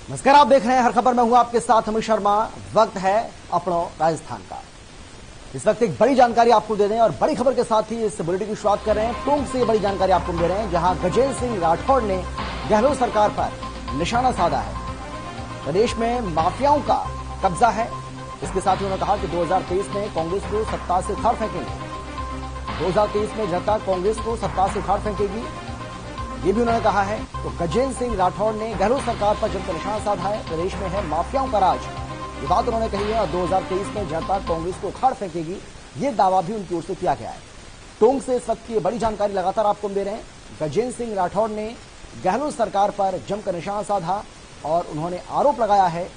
नमस्कार, आप देख रहे हैं हर खबर में हूं आपके साथ अमित शर्मा। वक्त है अपनो राजस्थान का। इस वक्त एक बड़ी जानकारी आपको दे दें और बड़ी खबर के साथ ही इस बुलेटिन की शुरुआत कर रहे हैं। टोंक से बड़ी जानकारी आपको दे रहे हैं, जहां गजेंद्र सिंह राठौड़ ने गहलोत सरकार पर निशाना साधा है। प्रदेश में माफियाओं का कब्जा है। इसके साथ ही उन्होंने कहा कि 2023 में कांग्रेस को सत्ता से उखाड़ फेंकेंगे। 2023 में जनता कांग्रेस को सत्ता से उखाड़ फेंकेगी, ये भी उन्होंने कहा है। तो गजेंद्र सिंह राठौड़ ने गहलोत सरकार पर जमकर निशाना साधा है। प्रदेश में है माफियाओं का राज, ये बात उन्होंने कही है। और 2023 में जनता कांग्रेस को उखाड़ फेंकेगी, ये दावा भी उनकी ओर से किया गया है। टोंक से इस वक्त की बड़ी जानकारी लगातार आपको दे रहे हैं। गजेंद्र सिंह राठौड़ ने गहलोत सरकार पर जमकर निशाना साधा और उन्होंने आरोप लगाया है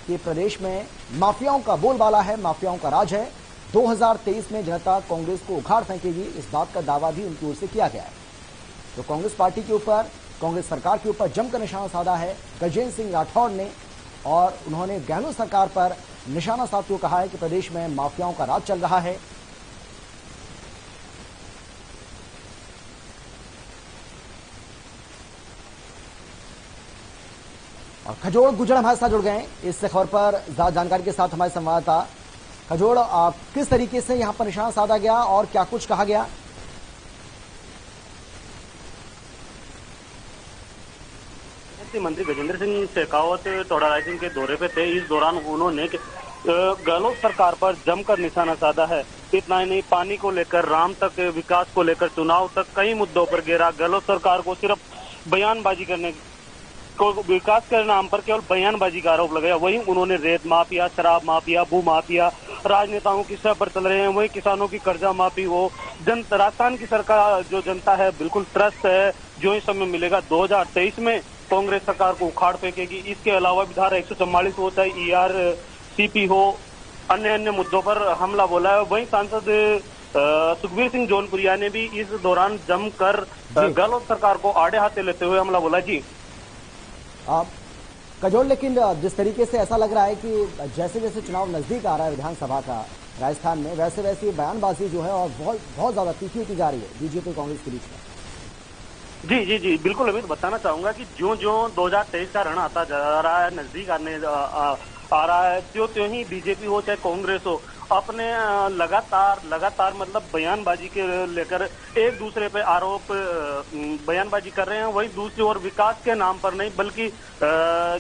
कि प्रदेश में माफियाओं का बोलबाला है, माफियाओं का राज है। 2023 में जनता कांग्रेस को उखाड़ फेंकेगी, इस बात का दावा भी उनकी ओर से किया गया है। तो कांग्रेस पार्टी के ऊपर, कांग्रेस सरकार के ऊपर जमकर निशाना साधा है गजेंद्र सिंह राठौड़ ने। और उन्होंने गहलोत सरकार पर निशाना साधते हुए कहा है कि प्रदेश में माफियाओं का राज चल रहा है। और खजोड़ गुजर हमारे साथ जुड़ गए इस खबर पर ज्यादा जानकारी के साथ हमारे संवाददाता। खजोड़, किस तरीके से यहां पर निशाना साधा गया और क्या कुछ कहा गया? मंत्री गजेंद्र सिंह शेखावत टोडा रायसिंह के दौरे पे थे। इस दौरान उन्होंने गहलोत सरकार पर जमकर निशाना साधा है। इतना ही नहीं, पानी को लेकर, राम तक, विकास को लेकर, चुनाव तक कई मुद्दों पर घेरा। गहलोत सरकार को सिर्फ बयानबाजी करने को, विकास के नाम पर केवल बयानबाजी का आरोप लगाया। वहीं उन्होंने रेत माफिया, शराब माफिया, भू माफिया, राजनेताओं की सह पर चल रहे हैं। वहीं किसानों की कर्जा माफी हो। राजस्थान की सरकार जो जनता है बिल्कुल त्रस्त है। जो ही समय मिलेगा 2023 में कांग्रेस सरकार को उखाड़ फेंकेगी। इसके अलावा भी धारा 144 हो, चाहे ERCP हो, अन्य मुद्दों पर हमला बोला है। वहीं सांसद सुखबीर सिंह जौनपुरिया ने भी इस दौरान जमकर गहलोत सरकार को आड़े हाथे लेते हुए हमला बोला। जी कजोल, लेकिन जिस तरीके से ऐसा लग रहा है कि जैसे जैसे चुनाव नजदीक आ रहा है विधानसभा का राजस्थान में, वैसे वैसे बयानबाजी जो है और बहुत ज्यादा तीखी होती जा रही है बीजेपी कांग्रेस के बीच में। जी बिल्कुल अमित, बताना चाहूंगा कि जो 2023 का रण आता जा रहा है, नजदीक आ रहा है, त्यों ही बीजेपी हो चाहे कांग्रेस हो, अपने लगातार मतलब बयानबाजी के लेकर एक दूसरे पे आरोप बयानबाजी कर रहे हैं। वही दूसरी ओर विकास के नाम पर नहीं, बल्कि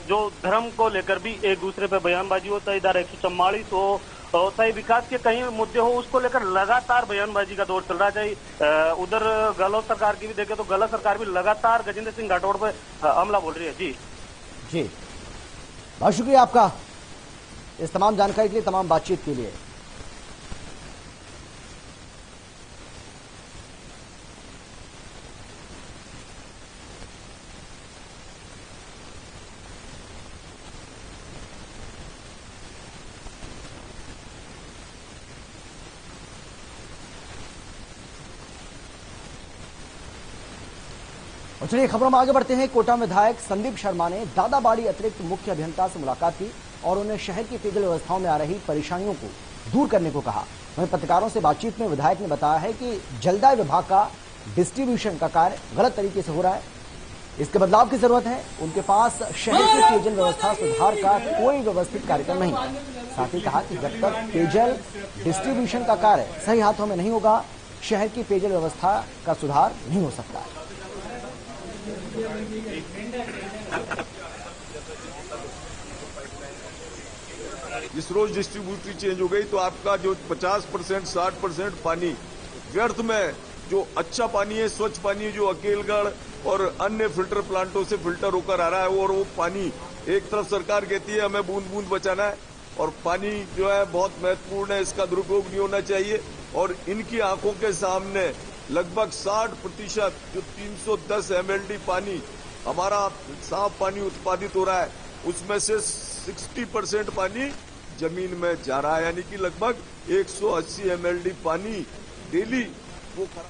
जो धर्म को लेकर भी एक दूसरे पे बयानबाजी हो, चाहे धारा 144 हो, चाहे विकास के कई मुद्दे हो, उसको लेकर लगातार बयानबाजी का दौर चल रहा है। चाहे उधर गहलोत सरकार की भी देखे तो गहलोत सरकार भी लगातार गजेंद्र सिंह राठौड़ पर हमला बोल रही है। जी बहुत शुक्रिया आपका इस तमाम जानकारी के लिए, तमाम बातचीत के लिए। और चलिए खबरों में आगे बढ़ते हैं। कोटा विधायक संदीप शर्मा ने दादाबाड़ी अतिरिक्त मुख्य अभियंता से मुलाकात की और उन्हें शहर की पेयजल व्यवस्थाओं में आ रही परेशानियों को दूर करने को कहा। वहीं पत्रकारों से बातचीत में विधायक ने बताया है कि जलदाय विभाग का डिस्ट्रीब्यूशन का कार्य गलत तरीके से हो रहा है, इसके बदलाव की जरूरत है। उनके पास शहर की पेयजल व्यवस्था सुधार का कोई व्यवस्थित कार्यक्रम नहीं। साथ ही कहा कि जब तक पेयजल डिस्ट्रीब्यूशन का कार्य सही हाथों में नहीं होगा, शहर की पेयजल व्यवस्था का सुधार नहीं हो सकता है। जिस रोज डिस्ट्रीब्यूटरी चेंज हो गई तो आपका जो 50% 60% पानी व्यर्थ में, जो अच्छा पानी है, स्वच्छ पानी है, जो अकेलगढ़ और अन्य फिल्टर प्लांटों से फिल्टर होकर आ रहा है, और वो पानी एक तरफ सरकार कहती है हमें बूंद बूंद बचाना है, और पानी जो है बहुत महत्वपूर्ण है, इसका दुरुपयोग नहीं होना चाहिए। और इनकी आंखों के सामने लगभग 60% जो 310 MLD पानी हमारा साफ पानी उत्पादित हो रहा है, उसमें से 60% पानी जमीन में जा रहा है, यानी कि लगभग 180 MLD पानी डेली वो खराब।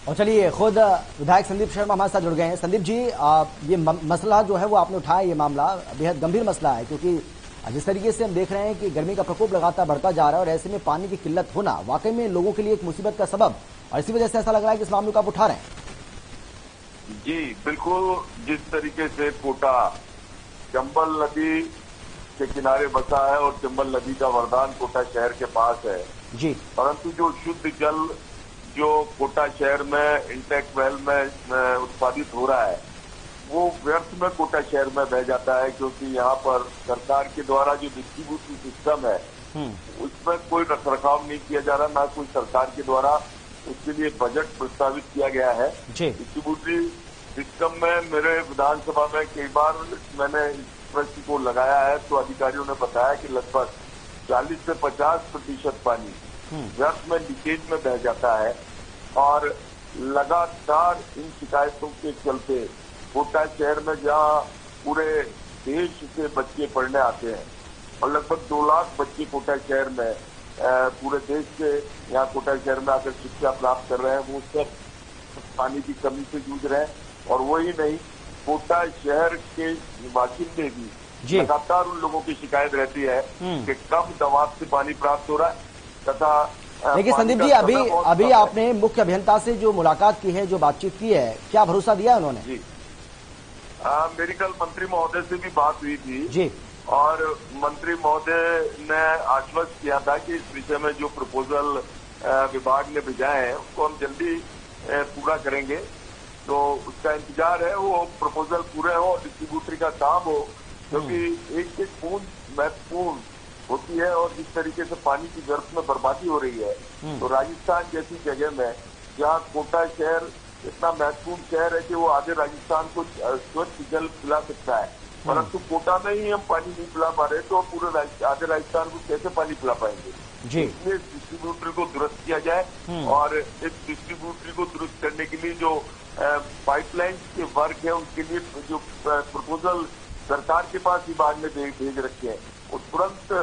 और चलिए खुद विधायक संदीप शर्मा हमारे साथ जुड़ गए हैं। संदीप जी, ये मसला जो है वो आपने उठाया, ये मामला बेहद गंभीर मसला है, क्योंकि जिस तरीके से हम देख रहे हैं कि गर्मी का प्रकोप लगातार बढ़ता जा रहा है और ऐसे में पानी की किल्लत होना वाकई में लोगों के लिए एक मुसीबत का सबब, और इसी वजह से ऐसा लग रहा है कि इस मामले को आप उठा रहे हैं। जी बिल्कुल, जिस तरीके से कोटा चंबल नदी के किनारे बसा है और चंबल नदी का वरदान कोटा शहर के पास है जी, परंतु जो शुद्ध जल जो कोटा शहर में इंटेक्ट वेल में उत्पादित हो रहा है वो व्यर्थ में कोटा शहर में बह जाता है, क्योंकि यहाँ पर सरकार के द्वारा जो डिस्ट्रीब्यूटरी सिस्टम है उसमें कोई रखरखाव नहीं किया जा रहा, ना कोई सरकार के द्वारा उसके लिए बजट प्रस्तावित किया गया है। डिस्ट्रीब्यूटरी सिस्टम में मेरे विधानसभा में कई बार मैंने इस प्रश्न को लगाया है तो अधिकारियों ने बताया कि लगभग 40 से 50% पानी व्यर्थ में लीकेज में बह जाता है और लगातार इन शिकायतों के चलते कोटा शहर में जहाँ पूरे देश से बच्चे पढ़ने आते हैं और लगभग 2 लाख बच्चे कोटा शहर में पूरे देश से यहाँ कोटा शहर में आकर शिक्षा प्राप्त कर रहे हैं, वो सब पानी की कमी से जूझ रहे हैं। और वही नहीं, कोटा शहर के बाशिंदे भी लगातार उन लोगों की शिकायत रहती है कि कम दबाव से पानी प्राप्त हो रहा है तथा देखिए संदीप जी, अभी आपने मुख्य अभियंता से जो मुलाकात की है, जो बातचीत की है, क्या भरोसा दिया है उन्होंने? जी मेरी कल मंत्री महोदय से भी बात हुई थी जी, और मंत्री महोदय ने आश्वस्त किया था कि इस विषय में जो प्रपोजल विभाग ने भेजाए हैं उसको हम जल्दी पूरा करेंगे। तो उसका इंतजार है, वो प्रपोजल पूरे हो, डिस्ट्रीब्यूटरी का काम हो, क्योंकि एक एक बूंद महत्वपूर्ण होती है और जिस तरीके से पानी की व्यर्थ में बर्बादी हो रही है तो राजस्थान जैसी जगह में जहाँ कोटा शहर इतना महत्वपूर्ण शहर है कि वो आधे राजस्थान को स्वच्छ जल पिला सकता है, परंतु कोटा में ही हम पानी नहीं पिला पा रहे तो पूरे आधे राजस्थान को कैसे पानी पिला पाएंगे? इसलिए डिस्ट्रीब्यूटरी को दुरुस्त किया जाए और इस डिस्ट्रीब्यूटरी को दुरुस्त करने के लिए जो पाइपलाइन के वर्क है उनके लिए जो प्रपोजल सरकार के पास विभाग ने भेज रखे हैं वो तुरंत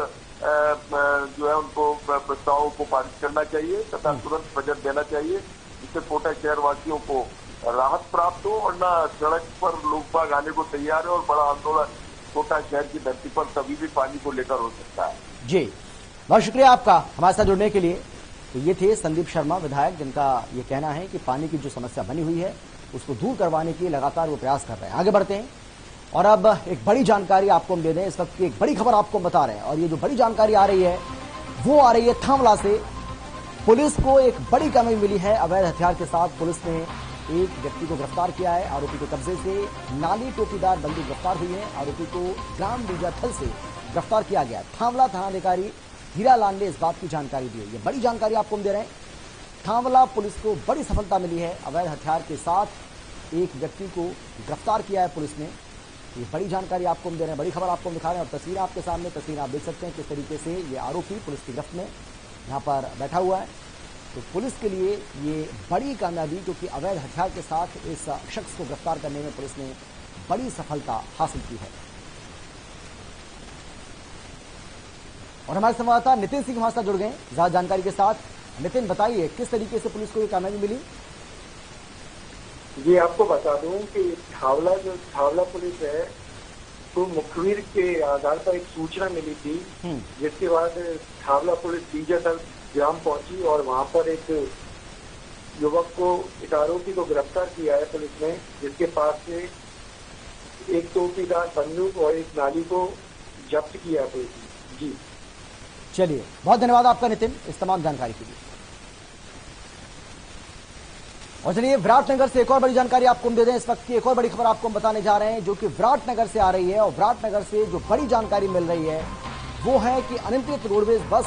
जो है उनको प्रस्तावों को पारित करना चाहिए तथा तुरंत बजट देना चाहिए, जिससे कोटा शहर वासियों को राहत प्राप्त हो और ना सड़क पर लोग बाग आने को तैयार है और बड़ा आंदोलन कोटा शहर की धरती पर कभी भी पानी को लेकर हो सकता है। जी, बहुत शुक्रिया आपका हमारे साथ जुड़ने के लिए। तो ये थे संदीप शर्मा विधायक, जिनका ये कहना है कि पानी की जो समस्या बनी हुई है उसको दूर करवाने के लिए लगातार वो प्रयास कर रहे हैं। आगे बढ़ते हैं और अब एक बड़ी जानकारी आपको हम दे दें। इस वक्त की एक बड़ी खबर आपको बता रहे हैं और ये जो बड़ी जानकारी आ रही है वो आ रही है थांवला से। पुलिस को एक बड़ी कामयाबी मिली है। अवैध हथियार के साथ पुलिस ने एक व्यक्ति को गिरफ्तार किया है। आरोपी के कब्जे से नाली टोपीदार बंदूक गिरफ्तार हुई है। आरोपी को ग्राम बीजाथल से गिरफ्तार किया गया। थांवला थानाधिकारी हीरालाल ने इस बात की जानकारी दी है। ये बड़ी जानकारी आपको हम दे रहे हैं। थांवला पुलिस को बड़ी सफलता मिली है। अवैध हथियार के साथ एक व्यक्ति को गिरफ्तार किया है पुलिस ने। ये बड़ी जानकारी आपको हम दे रहे हैं, बड़ी खबर आपको हम दिखा रहे हैं और तस्वीर आपके सामने, तस्वीर आप देख सकते हैं किस तरीके से ये आरोपी पुलिस की गिरफ्त में यहाँ पर बैठा हुआ है। तो पुलिस के लिए ये बड़ी कामयाबी, क्योंकि अवैध हथियार के साथ इस शख्स को गिरफ्तार करने में पुलिस ने बड़ी सफलता हासिल की है। और हमारे संवाददाता नितिन सिंह हमारे साथ जुड़ गए ज्यादा जानकारी के साथ। नितिन, बताइए किस तरीके से पुलिस को ये कामयाबी मिली? जी, आपको बता दूं कि थावला पुलिस है तो मुखबिर के आधार पर एक सूचना मिली थी, जिसके बाद थावला पुलिस बीजाथल ग्राम पहुंची और वहां पर एक युवक को, एक आरोपी को गिरफ्तार किया है पुलिस ने, जिसके पास से एक टोपीदार बंदूक और एक नाली को जब्त किया है पुलिस ने। जी चलिए, बहुत धन्यवाद आपका नितिन इस तमाम जानकारी के लिए। और चलिए विराटनगर से एक और बड़ी जानकारी आपको हम दे दें। इस वक्त की एक और बड़ी खबर आपको हम बताने जा रहे हैं, जो कि विराटनगर से आ रही है। और विराटनगर से जो बड़ी जानकारी मिल रही है वो है कि अनियंत्रित रोडवेज बस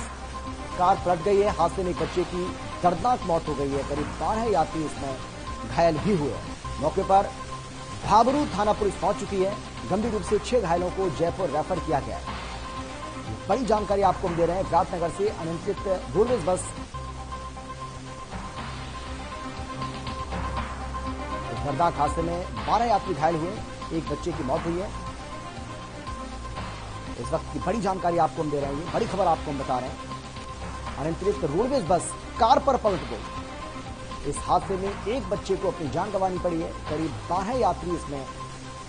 कार पलट गई है। हादसे में एक बच्चे की दर्दनाक मौत हो गई है। करीब 12 यात्री इसमें घायल भी हुए हैं। मौके पर भाबरू थाना पुलिस पहुंच चुकी है। गंभीर रूप से 6 घायलों को जयपुर रेफर किया गया है। बड़ी जानकारी आपको हम दे रहे हैं। विराटनगर से अनियंत्रित रोडवेज बस दर्दनाक हादसे में 12 यात्री घायल हुए, एक बच्चे की मौत हुई है। इस वक्त की बड़ी जानकारी आपको हम दे रहे हैं, बड़ी खबर आपको हम बता रहे हैं। अनियंत्रित रोडवेज बस कार पर पलट गई। इस हादसे में एक बच्चे को अपनी जान गंवानी पड़ी है। करीब 12 यात्री इसमें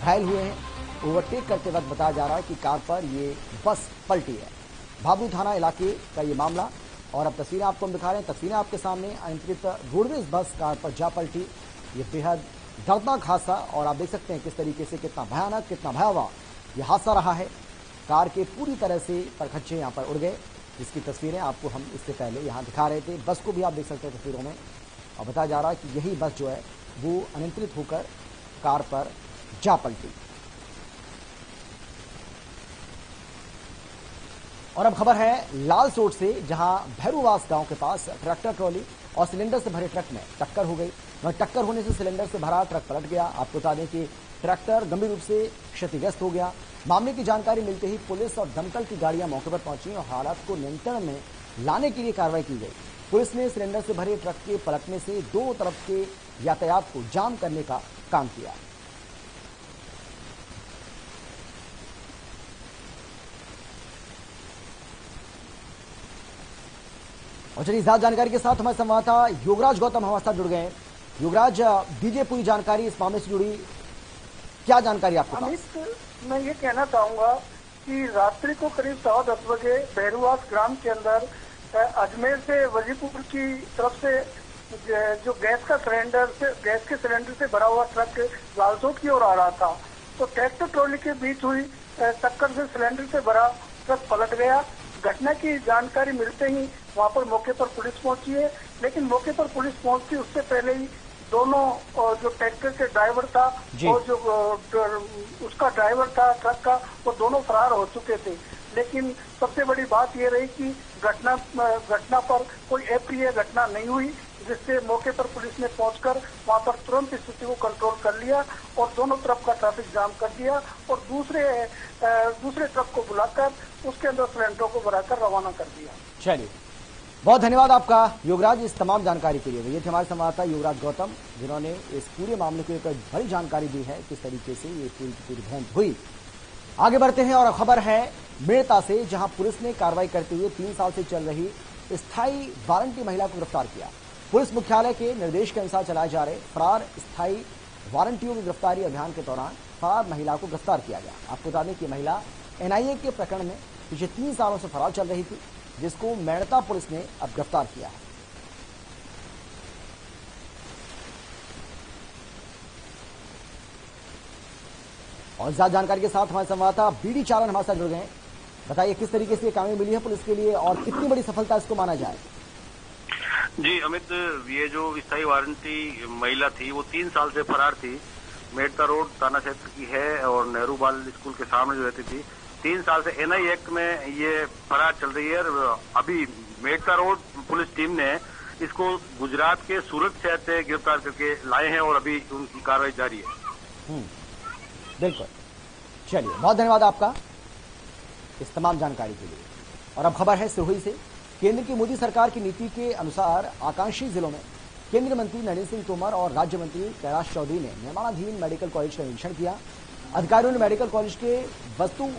घायल हुए हैं। ओवरटेक करते वक्त बताया जा रहा है कि कार पर ये बस पलटी है। भाबरू थाना इलाके का ये मामला। और अब तस्वीरें आपको हम दिखा रहे हैं, तस्वीरें आपके सामने। अनियंत्रित रोडवेज बस कार पर जा पलटी। ये बेहद दर्दनाक हादसा, और आप देख सकते हैं किस तरीके से कितना भयानक, कितना भयावह यह हादसा रहा है। कार के पूरी तरह से परखच्चे यहां पर उड़ गए, जिसकी तस्वीरें आपको हम इससे पहले यहां दिखा रहे थे। बस को भी आप देख सकते हैं तस्वीरों में, और बताया जा रहा है कि यही बस जो है वो अनियंत्रित होकर कार पर जा पलटी। और अब खबर है लाल सोट से, जहां भैरूवास गांव के पास ट्रैक्टर ट्रॉली और सिलेंडर से भरे ट्रक में टक्कर हो गई। वहीं टक्कर होने से सिलेंडर से भरा ट्रक पलट गया। आपको बता दें कि ट्रैक्टर गंभीर रूप से क्षतिग्रस्त हो गया। मामले की जानकारी मिलते ही पुलिस और दमकल की गाड़ियां मौके पर पहुंची और हालात को नियंत्रण में लाने के लिए कार्रवाई की गई। पुलिस ने सिलेंडर से भरे ट्रक के पलटने से दो तरफ के यातायात को जाम करने का काम किया। और चलिए ज्यादा जानकारी के साथ हमारे संवाददाता योगराज गौतम हमारे साथ जुड़ गए हैं। योगराज, दीजिए पूरी जानकारी इस मामले से जुड़ी, क्या जानकारी आपको? अमित, मैं ये कहना चाहूंगा कि रात्रि को करीब 10:15 बजे भैरूवास ग्राम के अंदर अजमेर से वजीपुर की तरफ से जो गैस के सिलेंडर से भरा हुआ ट्रक लालसोट की ओर आ रहा था, तो ट्रैक्टर ट्रॉली के बीच हुई टक्कर से सिलेंडर से भरा ट्रक पलट गया। घटना की जानकारी मिलते ही वहां पर मौके पर पुलिस पहुंची है, लेकिन मौके पर पुलिस पहुंचती उससे पहले ही दोनों जो ट्रैक्टर के ड्राइवर था और जो उसका ड्राइवर था ट्रक का, वो दोनों फरार हो चुके थे। लेकिन सबसे बड़ी बात ये रही कि घटना पर कोई अप्रिय घटना नहीं हुई, जिससे मौके पर पुलिस ने पहुंचकर वहां पर तुरंत स्थिति को कंट्रोल कर लिया और दोनों तरफ का ट्रैफिक जाम कर दिया और दूसरे ट्रक को बुलाकर उसके अंदर सिलेंडरों को भराकर रवाना कर दिया। चलिए, बहुत धन्यवाद आपका योगराज इस तमाम जानकारी के लिए। ये थे हमारे संवाददाता योगराज गौतम, जिन्होंने इस पूरे मामले को एक बड़ी जानकारी दी है, किस तरीके से ये पूरी भेंट हुई। आगे बढ़ते हैं और खबर है मेड़ता से, जहां पुलिस ने कार्रवाई करते हुए 3 साल से चल रही स्थायी वारंटी महिला को गिरफ्तार किया। पुलिस मुख्यालय के निर्देश के अनुसार चलाए जा रहे फरार स्थायी वारंटियों की गिरफ्तारी अभियान के दौरान फरार महिला को गिरफ्तार किया गया। आपको बता दें कि महिला एनआईए के प्रकरण में पिछले 3 सालों से फरार चल रही थी, जिसको मेड़ता पुलिस ने अब गिरफ्तार किया है। और ज्यादा जानकारी के साथ हमारे संवाददाता बीडी चालन हमारे साथ जुड़ गए। बताइए किस तरीके से कामयाबी मिली है पुलिस के लिए और कितनी बड़ी सफलता इसको माना जाए? जी अमित, ये जो स्थायी वारंटी महिला थी वो 3 साल से फरार थी। मेड़ता रोड थाना क्षेत्र की है और नेहरू बाल स्कूल के सामने जो रहती थी। 3 साल से एनआई एक्ट में ये फरार चल रही है। अभी मेड़ता रोड पुलिस टीम ने इसको गुजरात के सूरत शहर से गिरफ्तार करके लाए हैं और अभी उनकी कार्रवाई जारी है। बिल्कुल, चलिए बहुत धन्यवाद आपका इस तमाम जानकारी के लिए। और अब खबर है सिरोही से। केंद्र की मोदी सरकार की नीति के अनुसार आकांक्षी जिलों में केंद्रीय मंत्री नरेंद्र सिंह तोमर और राज्य मंत्री कैलाश चौधरी ने निर्माणाधीन मेडिकल कॉलेज का निरीक्षण किया। अधिकारियों ने मेडिकल कॉलेज के वस्तु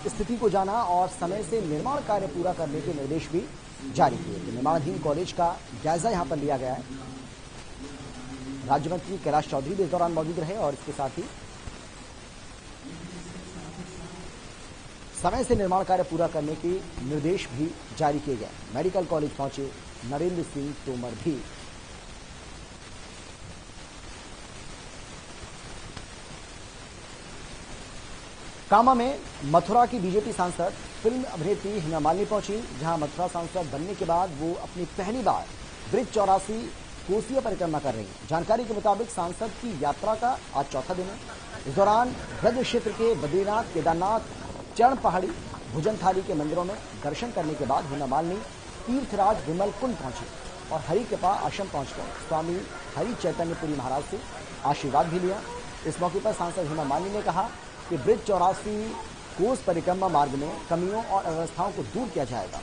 स्थिति को जाना और समय से निर्माण कार्य पूरा करने के निर्देश भी जारी किए। तो निर्माणाधीन कॉलेज का जायजा यहां पर लिया गया है। राज्य मंत्री कैलाश चौधरी भी इस दौरान मौजूद रहे और इसके साथ ही समय से निर्माण कार्य पूरा करने के निर्देश भी जारी किए गए। मेडिकल कॉलेज पहुंचे नरेंद्र सिंह तोमर भी। कामा में मथुरा की बीजेपी सांसद फिल्म अभिनेत्री हेमा मालिनी पहुंची, जहां मथुरा सांसद बनने के बाद वो अपनी पहली बार ब्रिज 84 कोसिया परिक्रमा कर रही हैं। जानकारी के मुताबिक सांसद की यात्रा का आज चौथा दिन है। इस दौरान ब्रज क्षेत्र के बद्रीनाथ, केदारनाथ, चरण पहाड़ी, भुजन थाली के मंदिरों में दर्शन करने के बाद हेमा मालिनी तीर्थराज विमल कुंड पहुंची और हरि कृपा आश्रम पहुंचकर स्वामी हरि चैतन्यपुरी महाराज से आशीर्वाद भी लिया। इस मौके पर सांसद हेमा मालिनी ने कहा कि ब्रिज 84 कोस परिक्रमा मार्ग में कमियों और अव्यवस्थाओं को दूर किया जाएगा।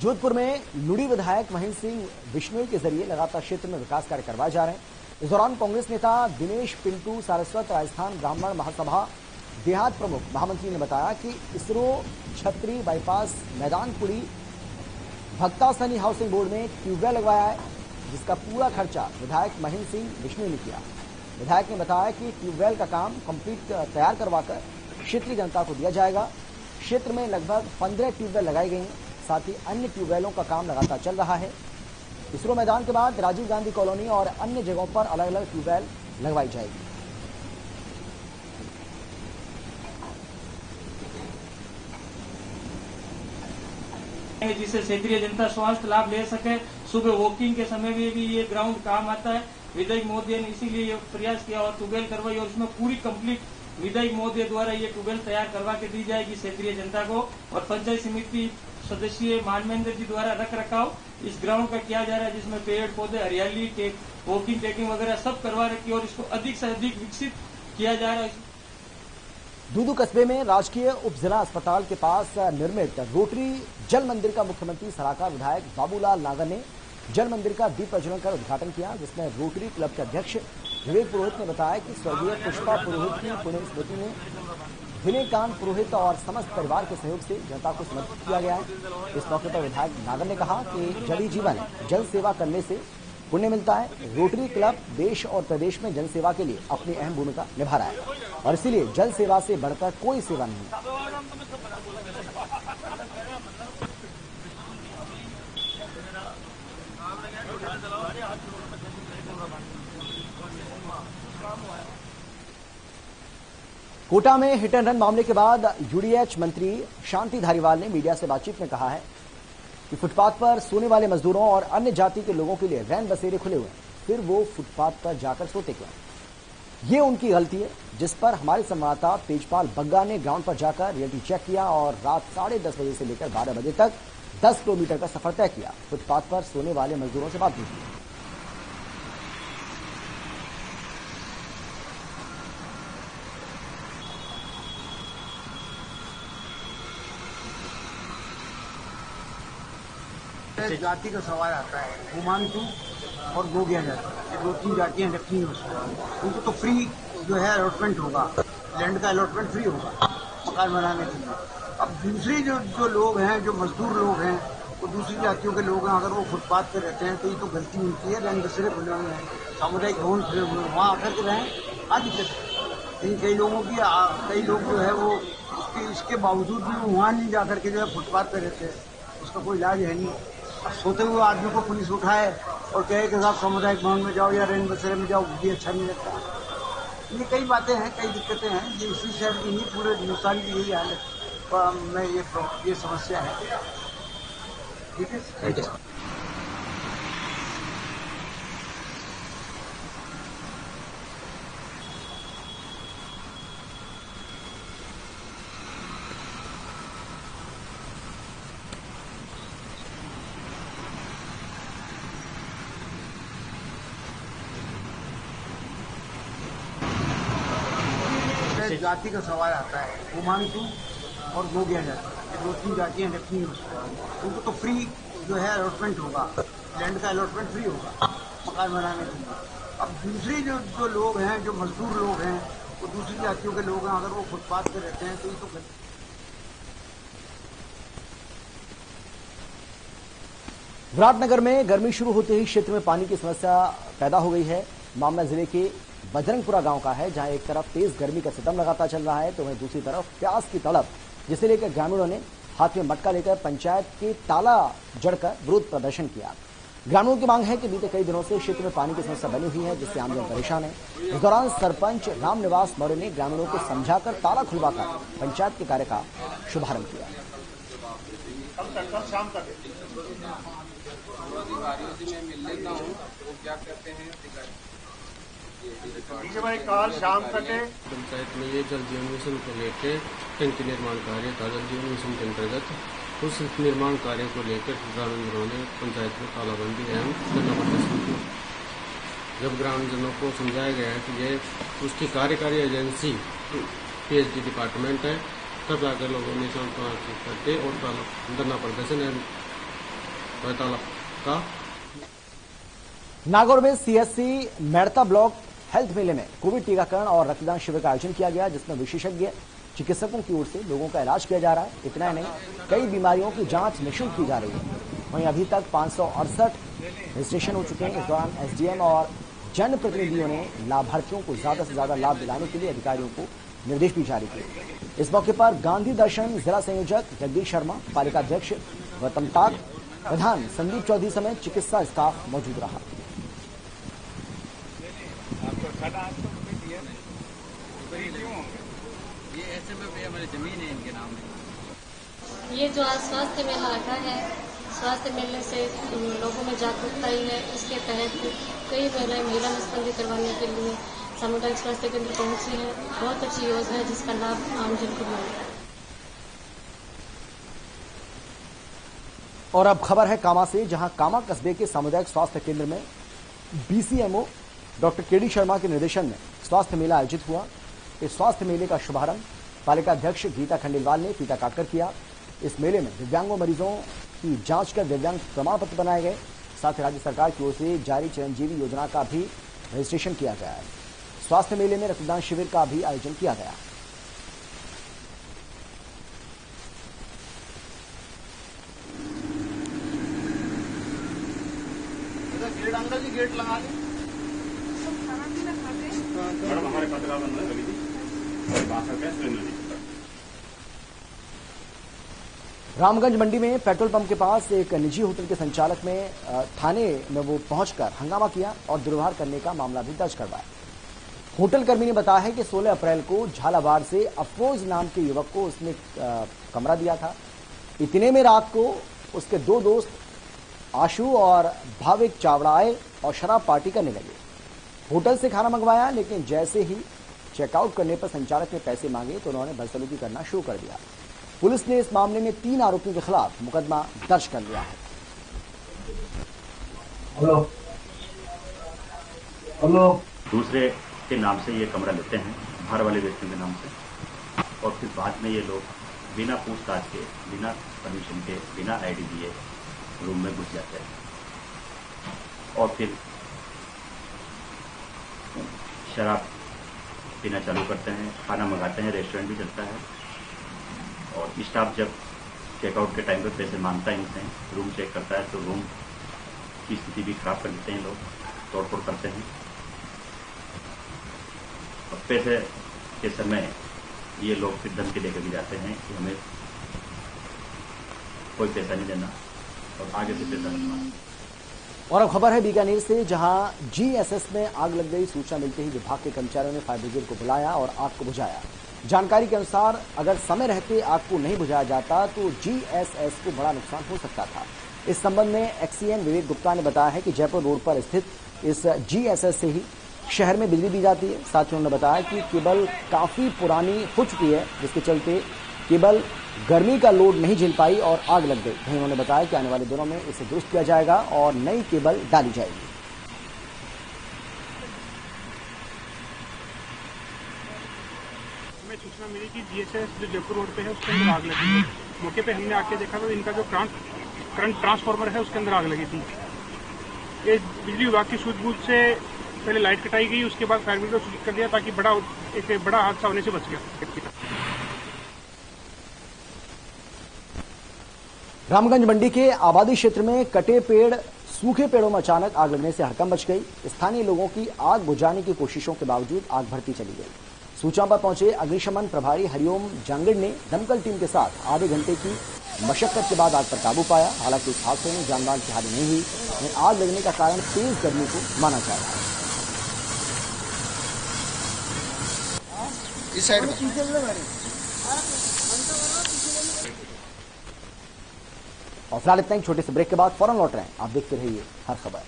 जोधपुर में लुड़ी विधायक महेंद्र सिंह बिश्नोई के जरिए लगातार क्षेत्र में विकास कार्य करवाए जा रहे हैं। इस दौरान कांग्रेस नेता दिनेश पिंटू सारस्वत राजस्थान ब्राह्मण महासभा देहात प्रमुख महामंत्री ने बताया कि इसरो छतरी बाईपास मैदानपुरी भक्तासनी हाउसिंग बोर्ड में ट्यूबवेल लगवाया है, जिसका पूरा खर्चा विधायक महेंद्र सिंह बिश्नोई ने किया। विधायक ने बताया कि ट्यूबवेल का काम कंप्लीट तैयार करवाकर क्षेत्रीय जनता को दिया जाएगा। क्षेत्र में लगभग 15 ट्यूबवेल लगाई गई हैं। साथ ही अन्य ट्यूबवेलों का काम लगातार चल रहा है। इसरो मैदान के बाद राजीव गांधी कॉलोनी और अन्य जगहों पर अलग अलग ट्यूबवेल लगवाई जाएगी। जिससे क्षेत्रीय जनता स्वास्थ्य लाभ ले सके। सुबह वॉकिंग के समय में भी ये ग्राउंड काम आता है। विधायक महोदय ने इसीलिए ये प्रयास किया और ट्यूबवेल करवाई और उसमें पूरी कंप्लीट विधायक महोदय द्वारा ये ट्यूबवेल तैयार करवा के दी जाएगी क्षेत्रीय जनता को। और पंचायत समिति सदस्य मानवेंद्र जी द्वारा रख रखाव इस ग्राउंड का किया जा रहा है, जिसमें पेड़ पौधे हरियाली वॉकिंग ट्रैकिंग वगैरह सब करवा रखी है और इसको अधिक से अधिक विकसित किया जा रहा है। दूदू कस्बे में राजकीय उप जिला अस्पताल के पास निर्मित रोटरी जल मंदिर का मुख्यमंत्री सलाहकार विधायक बाबूलाल नागर ने जल मंदिर का दीप प्रज्वलन कर उद्घाटन किया, जिसमें रोटरी क्लब के अध्यक्ष विवेक पुरोहित ने बताया कि स्वर्गीय पुष्पा पुरोहित की पुण्य स्मृति में विनयकांत पुरोहित और समस्त परिवार के सहयोग से जनता को समर्पित किया गया है। इस मौके पर विधायक नागर ने कहा कि जल ही जीवन, जल सेवा करने से पुण्य मिलता है। रोटरी क्लब देश और प्रदेश में जन सेवा के लिए अपनी अहम भूमिका निभा रहा है और इसीलिए जल सेवा से बढ़कर कोई सेवा नहीं। कोटा में हिट एंड रन मामले के बाद यूडीएच मंत्री शांति धारीवाल ने मीडिया से बातचीत में कहा है कि फुटपाथ पर सोने वाले मजदूरों और अन्य जाति के लोगों के लिए रैन बसेरे खुले हुए हैं, फिर वो फुटपाथ पर जाकर सोते क्यों? ये उनकी गलती है, जिस पर हमारे संवाददाता तेजपाल बग्गा ने ग्राउंड पर जाकर रियलिटी चेक किया और रात 10:30 बजे से लेकर 12 बजे तक 10 किलोमीटर का सफर तय किया। फुटपाथ पर सोने वाले मजदूरों से बात की। जाति का सवाल आता है। हिमांशु और गोगिया जाति, ये 2-3 जातियां रखी हैं उसको। उनको तो फ्री जो है अलॉटमेंट होगा, लैंड का अलॉटमेंट फ्री होगा मकान बनाने के लिए। अब दूसरे जो लोग हैं, जो मजदूर लोग हैं, वो दूसरी जातियों के लोग हैं, अगर वो फुटपाथ पर रहते हैं तो ये तो गलती उनकी है। रैन बसेरे खुले हुए हैं, सामुदायिक भवन खुले हुए हैं, वहाँ आकर के रहें, आ दिक्कत। लेकिन कई लोग जो है वो इसके बावजूद भी वहाँ नहीं जाकर के जो है फुटपाथ पर रहते हैं, उसका कोई इलाज है नहीं। अब सोते हुए आदमी को पुलिस उठाए और कहे कि साहब सामुदायिक भवन में जाओ या रैन बसेरे में जाओ, ये अच्छा नहीं लगता। ये कई बातें हैं, कई दिक्कतें हैं। ये इसी शहर की नहीं, पूरे हिंदुस्तान की यही हाल है में ये समस्या है। ठीक है। जाति का सवाल आता है। हिमांशु और गोगिया जाति, ये 2-3 जातियां रखी हैं उसको। उनको तो फ्री जो है अलॉटमेंट होगा, लैंड का अलॉटमेंट फ्री होगा मकान बनाने के लिए। अब दूसरे जो लोग हैं, जो मजदूर लोग हैं, वो दूसरी जातियों के लोग हैं, अगर वो फुटपाथ पर रहते हैं तो ये तो गलती। विराटनगर में गर्मी शुरू होते ही क्षेत्र में पानी की समस्या पैदा हो गई है। मामला जिले के बजरंगपुरा गांव का है, जहां एक तरफ तेज गर्मी का सितम लगातार चल रहा है तो वहीं दूसरी तरफ प्यास की तड़प, जिसे लेकर ग्रामीणों ने हाथ में मटका लेकर पंचायत के ताला जड़कर विरोध प्रदर्शन किया। ग्रामीणों की मांग है कि बीते कई दिनों से क्षेत्र में पानी की समस्या बनी हुई है, जिससे आमजन परेशान है। इस दौरान सरपंच रामनिवास मौर्य ने ग्रामीणों को समझाकर ताला खुलवाकर पंचायत के कार्य का शुभारंभ किया। काल शाम तक पंचायत में ये जल जीवन मिशन को लेकर टंकी निर्माण कार्य था। जल जीवन मिशन के अंतर्गत उस निर्माण कार्य को लेकर ग्रामीणों ने पंचायत में तालाबंदी एवं धरना प्रदर्शन किया। जब ग्रामीणजनों को समझाया गया है कि ये उसकी कार्यकारी एजेंसी पीएचडी डिपार्टमेंट है, तब जाकर लोगों ने करते और धरना प्रदर्शन एवं तालाब का। नागौर में सीएससी मेड़ता ब्लॉक हेल्थ मेले में कोविड टीकाकरण और रक्तदान शिविर का आयोजन किया गया, जिसमें विशेषज्ञ चिकित्सकों की ओर से लोगों का इलाज किया जा रहा है। इतना ही नहीं, कई बीमारियों की जांच निःशुल्क की जा रही है। वहीं अभी तक 568 रजिस्ट्रेशन हो चुके हैं। इस दौरान एसडीएम और जनप्रतिनिधियों ने लाभार्थियों को ज्यादा से ज्यादा लाभ दिलाने के लिए अधिकारियों को निर्देश भी जारी किए। इस मौके पर गांधी दर्शन जिला संयोजक जगदीश शर्मा, पालिका अध्यक्ष गौतम टाक, प्रधान संदीप चौधरी समेत चिकित्सा स्टाफ मौजूद रहा। ये जो आज स्वास्थ्य मेला लगा है, स्वास्थ्य मेले से लोगों में जागरूकता ही है। इसके तहत कई महिला नसबंदी करवाने के लिए सामुदायिक स्वास्थ्य केंद्र पहुंची है। बहुत अच्छी योजना है जिसका लाभ आमजन को मिलेगा। और अब खबर है कामा से, जहां कामा कस्बे के सामुदायिक स्वास्थ्य केंद्र में बीसीएमओ डॉक्टर केडी शर्मा के निर्देशन में स्वास्थ्य मेला आयोजित हुआ। इस स्वास्थ्य मेले का शुभारंभ पालिका अध्यक्ष गीता खंडेलवाल ने फीता काटकर किया। इस मेले में दिव्यांगों मरीजों की जांच कर दिव्यांग प्रमाण पत्र बनाए गए। साथ ही राज्य सरकार की ओर से जारी चिरंजीवी योजना का भी रजिस्ट्रेशन किया गया है। स्वास्थ्य मेले में रक्तदान शिविर का भी आयोजन किया गया। गेट लगा दे। हमारे पत्रकार रामगंज मंडी में पेट्रोल पंप के पास एक निजी होटल के संचालक में थाने में वो पहुंचकर हंगामा किया और दुर्व्यवहार करने का मामला भी दर्ज करवाया। होटल कर्मी ने बताया है कि 16 अप्रैल को झालावाड़ से अफरोज नाम के युवक को उसने कमरा दिया था। इतने में रात को उसके दो दोस्त आशु और भाविक चावड़ा आए और शराब पार्टी करने लगे। होटल से खाना मंगवाया, लेकिन जैसे ही चेकआउट करने पर संचालक ने पैसे मांगे तो उन्होंने बदसलूकी करना शुरू कर दिया। पुलिस ने इस मामले में 3 आरोपियों के खिलाफ मुकदमा दर्ज कर लिया है। दूसरे के नाम से ये कमरा लेते हैं, बाहर वाले व्यक्ति के नाम से, और फिर बाद में ये लोग बिना पूछताछ के, बिना परमिशन के, बिना आईडी दिए रूम में घुस जाते हैं और फिर शराब पीना चालू करते हैं, खाना मंगाते हैं, रेस्टोरेंट भी चलता है। और स्टाफ जब चेकआउट के टाइम पर पैसे मांगता है इनसे, रूम चेक करता है तो रूम की स्थिति भी खराब कर देते हैं लोग, तोड़फोड़ करते हैं। और पैसे के समय ये लोग फिर धमकी देकर भी जाते हैं कि हमें कोई पैसा नहीं देना और आगे से पैसा नहीं मांगना। और अब खबर है बीकानेर से, जहां जीएसएस में आग लग गई। सूचना मिलते ही विभाग के कर्मचारियों ने फायर ब्रिगेड को बुलाया और आग को बुझाया। जानकारी के अनुसार अगर समय रहते आग को नहीं बुझाया जाता तो जीएसएस को बड़ा नुकसान हो सकता था। इस संबंध में एक्सीएन विवेक गुप्ता ने बताया है कि जयपुर रोड पर स्थित इस जीएसएस से ही शहर में बिजली दी जाती है। साथ ही उन्होंने बताया कि केबल काफी पुरानी हो चुकी है, जिसके चलते केबल गर्मी का लोड नहीं झेल पाई और आग लग गई। वहीं उन्होंने बताया कि आने वाले दिनों में इसे दुरुस्त किया जाएगा और नई केबल डाली जाएगी। हमें सूचना मिली कि जीएसएस जो जयपुर रोड पे है उसके अंदर आग लगी है। मौके पे हमने आके देखा तो इनका जो करंट ट्रांसफार्मर है उसके अंदर आग लगी थी। ये बिजली विभाग की सूझबूझ से पहले लाइट कटाई गई, उसके बाद फायर ब्रिगेड को सूचित कर दिया ताकि एक बड़ा हादसा होने से बच गया। रामगंज मंडी के आबादी क्षेत्र में कटे पेड़, सूखे पेड़ों में अचानक आग लगने से हड़कंप मच गई। स्थानीय लोगों की आग बुझाने की कोशिशों के बावजूद आग बढ़ती चली गई। सूचना पर पहुंचे अग्निशमन प्रभारी हरिओम जांगड़ ने दमकल टीम के साथ आधे घंटे की मशक्कत के बाद आग पर काबू पाया। हालांकि इस हादसे में जानमाल की हानि नहीं हुई, लेकिन आग लगने का कारण तेज गर्मी को माना जा रहा है। इस साइड में और फिलहाल इतना ही। छोटे से ब्रेक के बाद फौरन लौट रहे हैं। आप देखते रहिए हर खबर।